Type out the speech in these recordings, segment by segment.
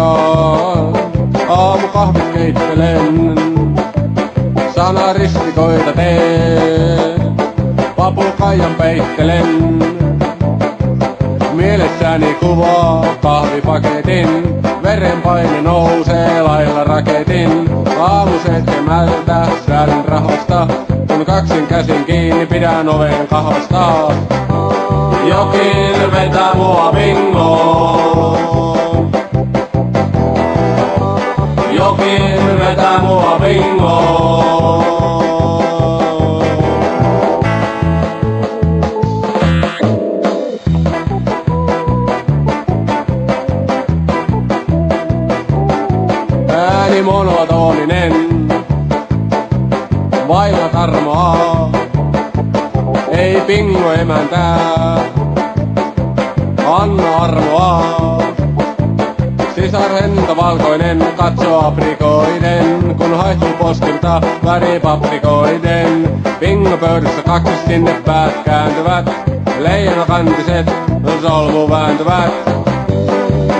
aikaan aamukahvit keittelen. Sanaristikoita teen, papukaijan peittelen. Mielessäni kuvaa kahvipaketin, verenpaine nousee lailla raketin. Aamu 7 säädän rahosta, kun kaksin käsin kiinni pidän oven kahosta. Jokin vetää mua bingoon. Jokin vetää mua bingoon. Ääni monotoninen, vailla tarmoa, ei bingo emäntää, anna armoa. Sisar hento valkoinen, katso aprikoiden, kun haihtuu poskilta väripaprikoiden. Bingo pöydässä kaksi sinne päät kääntyvät, leijonakantiset solmu vääntyvät.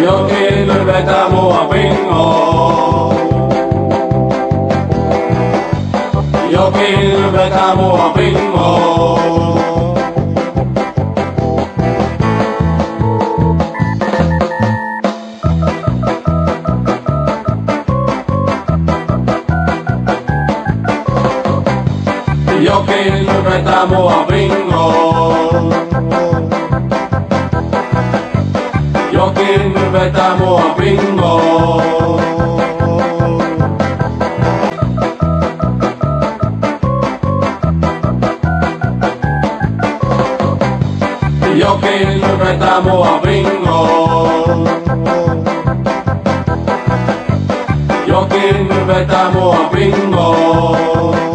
Jokin vetää mua bingoon. Jokin vetää mua bingoon. Jokin vetää mua bingoon. Jokin vetää mua bingoon. Jokin vetää mua bingoon. Jokin vetää mua bingoon.